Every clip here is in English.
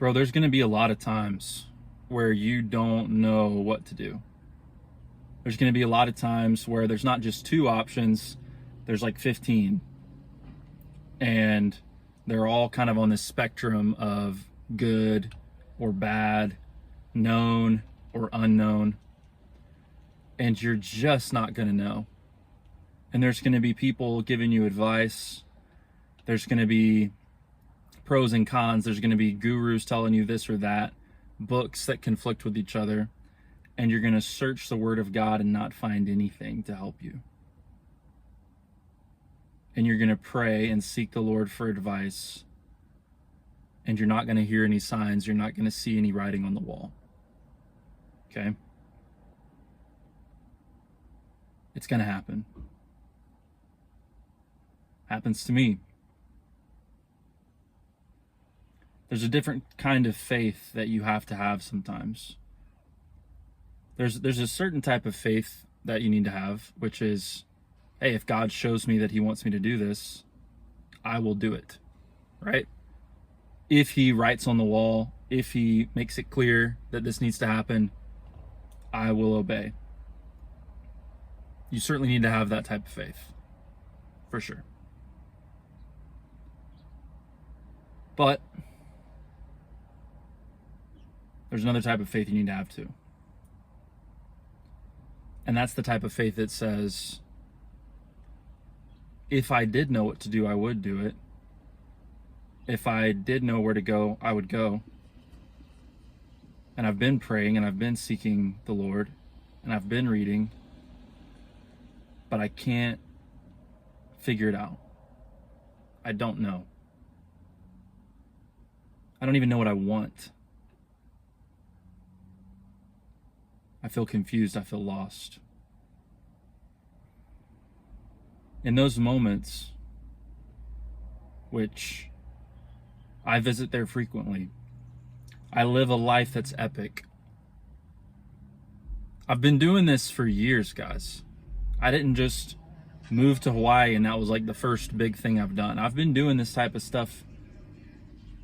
Bro, there's going to be a lot of times where you don't know what to do. There's going to be a lot of times where there's not just two options, there's like 15. And they're all kind of on this spectrum of good or bad, known or unknown. And you're just not going to know. And there's going to be people giving you advice. There's going to be pros and cons. There's going to be gurus telling you this or that, books that conflict with each other, and you're going to search the Word of God and not find anything to help you. And you're going to pray and seek the Lord for advice, and you're not going to hear any signs. You're not going to see any writing on the wall. Okay? It's going to happen. Happens to me. There's a different kind of faith that you have to have sometimes. There's a certain type of faith that you need to have, which is, hey, if God shows me that he wants me to do this, I will do it, right? If he writes on the wall, if he makes it clear that this needs to happen, I will obey. You certainly need to have that type of faith, for sure. But there's another type of faith you need to have too. And that's the type of faith that says, if I did know what to do, I would do it. If I did know where to go, I would go. And I've been praying and I've been seeking the Lord and I've been reading, but I can't figure it out. I don't know. I don't even know what I want. I feel confused. I feel lost. In those moments, which I visit there frequently, I live a life that's epic. I've been doing this for years, guys. I didn't just move to Hawaii and that was like the first big thing I've done. I've been doing this type of stuff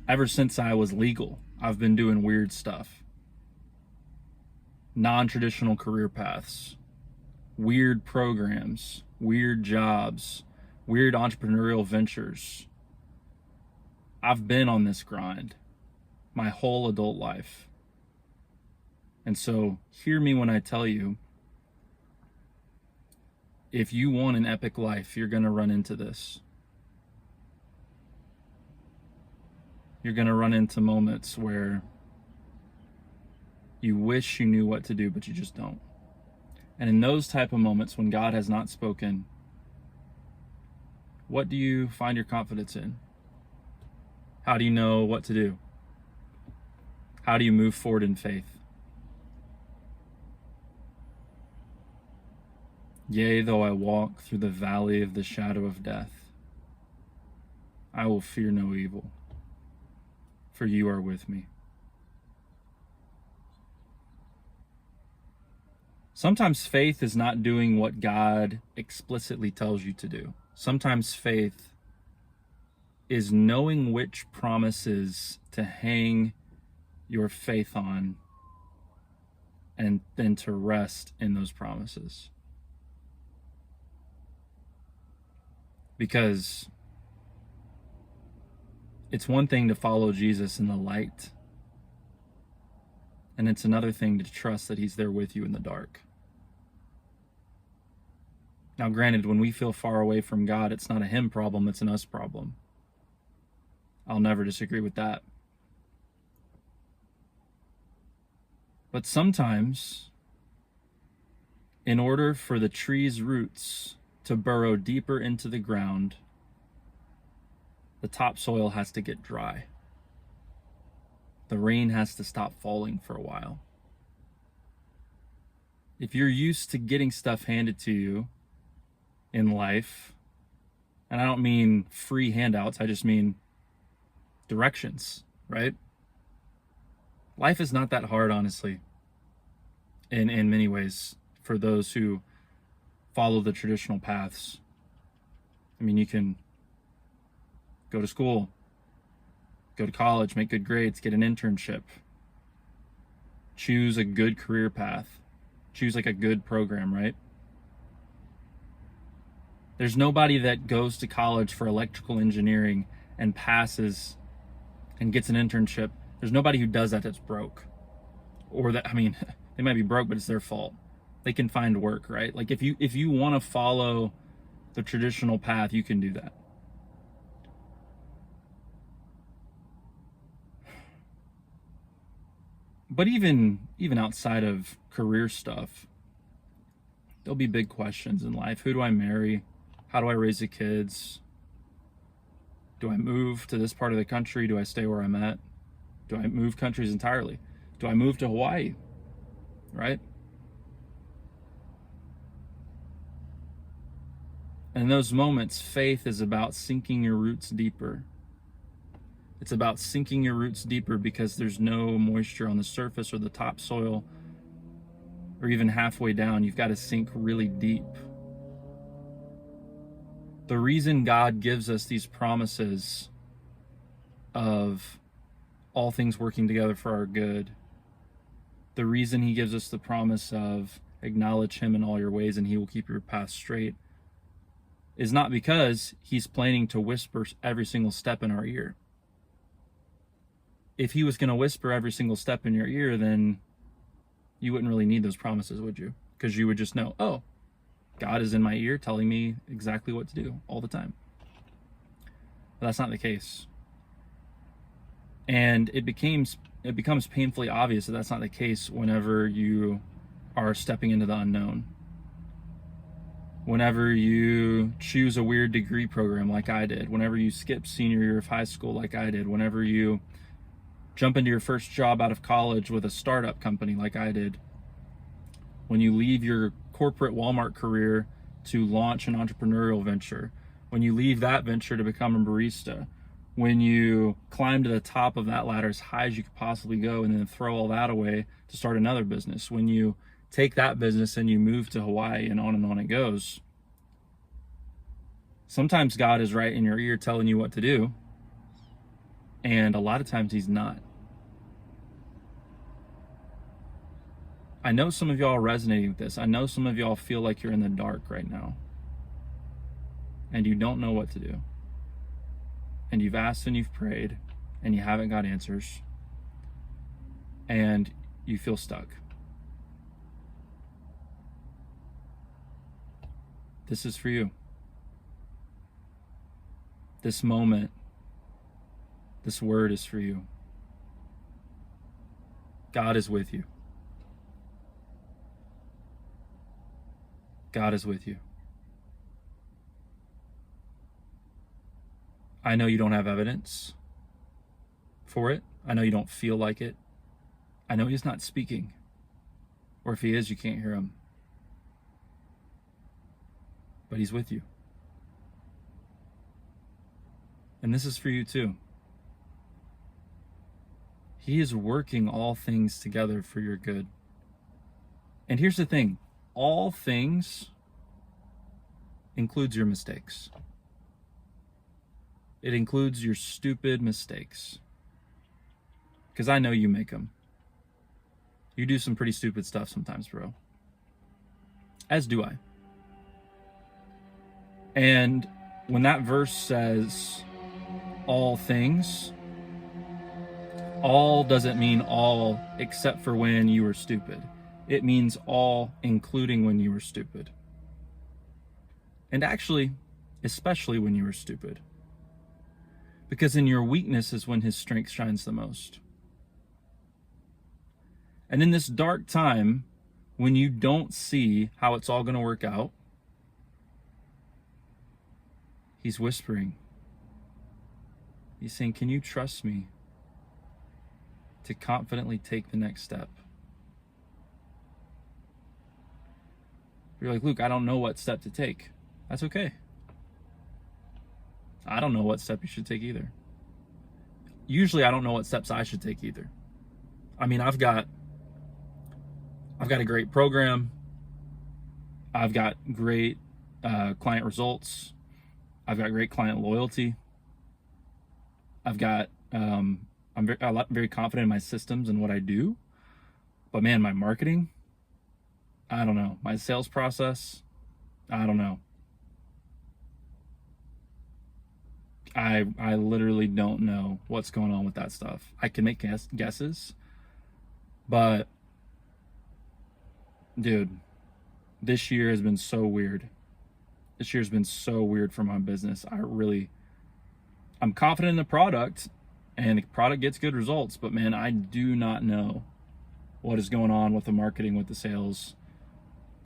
ever since I was legal. I've been doing weird stuff. Non-traditional career paths, weird programs, weird jobs, weird entrepreneurial ventures. I've been on this grind my whole adult life. And so hear me when I tell you, if you want an epic life, you're going to run into this. You're going to run into moments where you wish you knew what to do, but you just don't. And in those type of moments when God has not spoken, what do you find your confidence in? How do you know what to do? How do you move forward in faith? Yea, though I walk through the valley of the shadow of death, I will fear no evil, for you are with me. Sometimes faith is not doing what God explicitly tells you to do. Sometimes faith is knowing which promises to hang your faith on and then to rest in those promises. Because it's one thing to follow Jesus in the light, and it's another thing to trust that he's there with you in the dark. Now, granted, when we feel far away from God, it's not a him problem, it's an us problem. I'll never disagree with that. But sometimes, in order for the tree's roots to burrow deeper into the ground, the topsoil has to get dry. The rain has to stop falling for a while. If you're used to getting stuff handed to you in life, and I don't mean free handouts, I just mean directions, right? Life is not that hard, honestly, in many ways, for those who follow the traditional paths. I mean, you can go to school, Go to college, make good grades, get an internship. Choose a good career path. Choose like a good program, right? There's nobody that goes to college for electrical engineering and passes and gets an internship. There's nobody who does that that's broke. Or that, I mean, they might be broke, but it's their fault. They can find work, right? Like if you want to follow the traditional path, you can do that. But even outside of career stuff, there'll be big questions in life. Who do I marry? How do I raise the kids? Do I move to this part of the country? Do I stay where I'm at? Do I move countries entirely? Do I move to Hawaii? Right? And in those moments, faith is about sinking your roots deeper. It's about sinking your roots deeper because there's no moisture on the surface or the topsoil or even halfway down. You've got to sink really deep. The reason God gives us these promises of all things working together for our good, the reason he gives us the promise of acknowledge him in all your ways and he will keep your path straight, is not because he's planning to whisper every single step in our ear. If he was going to whisper every single step in your ear, then you wouldn't really need those promises, would you? Because you would just know, oh, God is in my ear telling me exactly what to do all the time. But that's not the case. And it becomes painfully obvious that that's not the case whenever you are stepping into the unknown. Whenever you choose a weird degree program like I did, whenever you skip senior year of high school like I did, whenever you jump into your first job out of college with a startup company like I did, when you leave your corporate Walmart career to launch an entrepreneurial venture, when you leave that venture to become a barista, when you climb to the top of that ladder as high as you could possibly go and then throw all that away to start another business, when you take that business and you move to Hawaii, and on it goes. Sometimes God is right in your ear telling you what to do, and a lot of times he's not. I know some of y'all are resonating with this. I know some of y'all feel like you're in the dark right now and you don't know what to do. And you've asked and you've prayed and you haven't got answers and you feel stuck. This is for you. This moment, this word is for you. God is with you. God is with you. I know you don't have evidence for it. I know you don't feel like it. I know he's not speaking. Or if he is, you can't hear him. But he's with you. And this is for you too. He is working all things together for your good. And here's the thing. All things includes your mistakes. It includes your stupid mistakes. Because I know you make them. You do some pretty stupid stuff sometimes, bro. As do I. And when that verse says all things, all doesn't mean all except for when you were stupid. It means all, including when you were stupid. And actually, especially when you were stupid. Because in your weakness is when his strength shines the most. And in this dark time, when you don't see how it's all going to work out, he's whispering. He's saying, can you trust me to confidently take the next step? You're like, Luke, I don't know what step to take. That's okay. I don't know what step you should take either. Usually I don't know what steps I should take either. I mean, I've got a great program. I've got great client results. I've got great client loyalty. I've got I'm very confident in my systems and what I do. But man, my marketing, I don't know. My sales process, I don't know. I literally don't know what's going on with that stuff. I can make guesses, but dude, this year has been so weird. This year's been so weird for my business. I'm confident in the product and the product gets good results, but man, I do not know what is going on with the marketing, with the sales,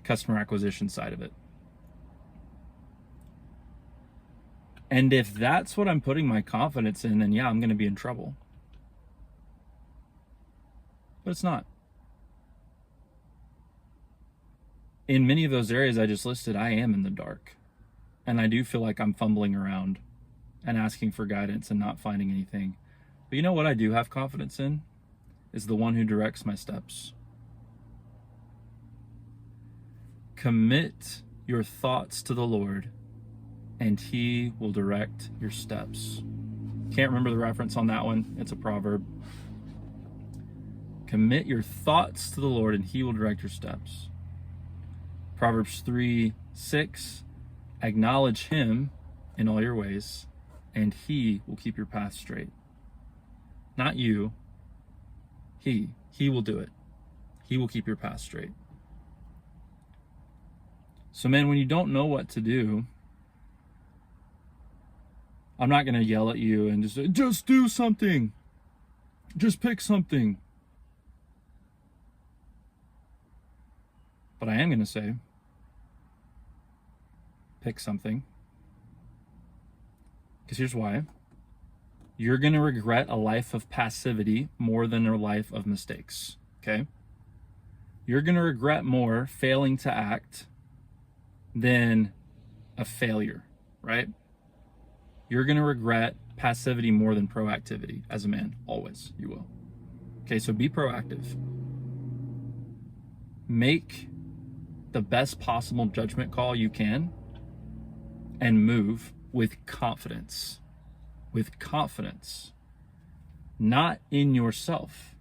customer acquisition side of it. And if that's what I'm putting my confidence in, then yeah, I'm going to be in trouble. But it's not. In many of those areas I just listed, I am in the dark. And I do feel like I'm fumbling around and asking for guidance and not finding anything. But you know what I do have confidence in? Is the one who directs my steps. Commit your thoughts to the Lord, and He will direct your steps. Can't remember the reference on that one. It's a proverb. Commit your thoughts to the Lord, and He will direct your steps. Proverbs 3:6, acknowledge Him in all your ways, and He will keep your path straight. Not you. He will do it. He will keep your path straight. So man, when you don't know what to do, I'm not going to yell at you and just say, just do something. Just pick something. But I am going to say, pick something. Because here's why. You're going to regret a life of passivity more than a life of mistakes. Okay? You're going to regret more failing to act than a failure, right? You're going to regret passivity more than proactivity as a man. Always, you will. Okay, so be proactive. Make the best possible judgment call you can and move with confidence. With confidence. Not in yourself.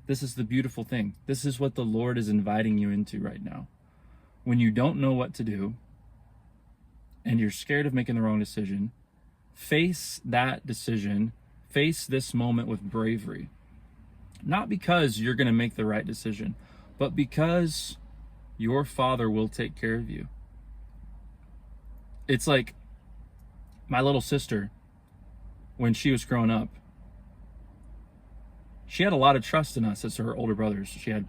This is the beautiful thing. This is what the Lord is inviting you into right now. When you don't know what to do and you're scared of making the wrong decision, face that decision, face this moment with bravery. Not because you're going to make the right decision, but because your Father will take care of you. It's like my little sister, when she was growing up, she had a lot of trust in us as her older brothers. She had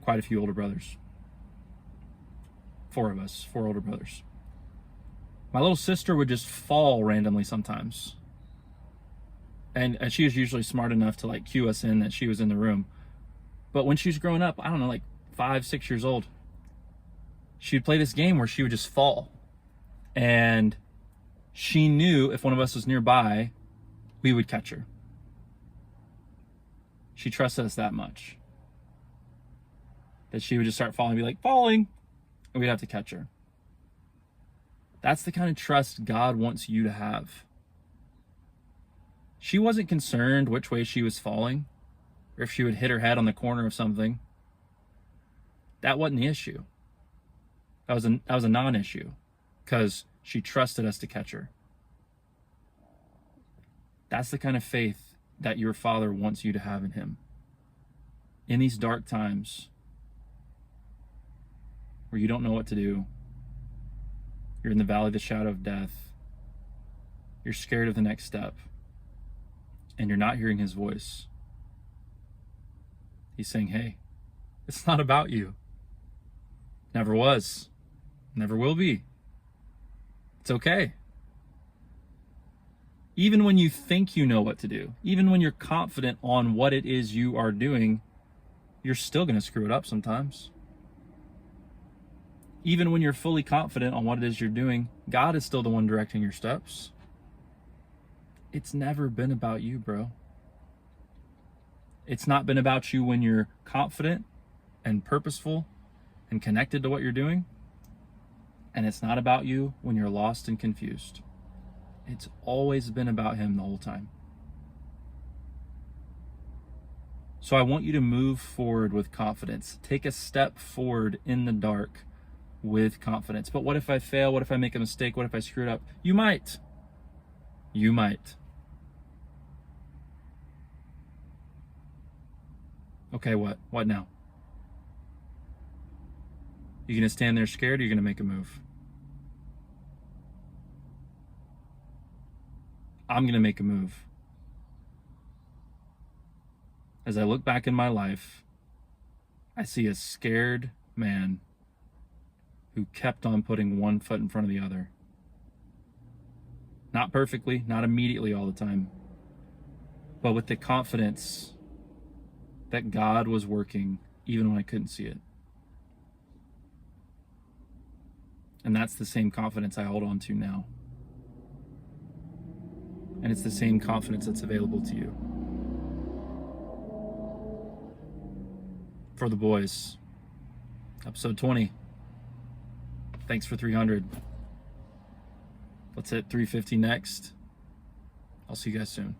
quite a few older brothers. 4 of us, 4 older brothers. My little sister would just fall randomly sometimes. And she was usually smart enough to like cue us in that she was in the room. But when she was growing up, I don't know, like 5, 6 years old, she'd play this game where she would just fall. And she knew if one of us was nearby, we would catch her. She trusted us that much. That she would just start falling and be like, falling, and we'd have to catch her. That's the kind of trust God wants you to have. She wasn't concerned which way she was falling, or if she would hit her head on the corner of something. That wasn't the issue. That was a non-issue, because she trusted us to catch her. That's the kind of faith that your Father wants you to have in Him. In these dark times where you don't know what to do, you're in the valley of the shadow of death, you're scared of the next step, and you're not hearing His voice. He's saying, hey, it's not about you. Never was. Never will be. It's okay. Even when you think you know what to do, even when you're confident on what it is you are doing, you're still going to screw it up sometimes. Even when you're fully confident on what it is you're doing, God is still the one directing your steps. It's never been about you, bro. It's not been about you when you're confident and purposeful and connected to what you're doing. And it's not about you when you're lost and confused. It's always been about Him the whole time. So I want you to move forward with confidence. Take a step forward in the dark with confidence. But what if I fail? What if I make a mistake? What if I screw it up? You might. You might. Okay, what? What now? You gonna stand there scared, or you gonna make a move? I'm gonna make a move. As I look back in my life, I see a scared man who kept on putting one foot in front of the other. Not perfectly, not immediately all the time, but with the confidence that God was working even when I couldn't see it. And that's the same confidence I hold on to now. And it's the same confidence that's available to you. For the boys, episode 20. Thanks for 300. Let's hit 350 next. I'll see you guys soon.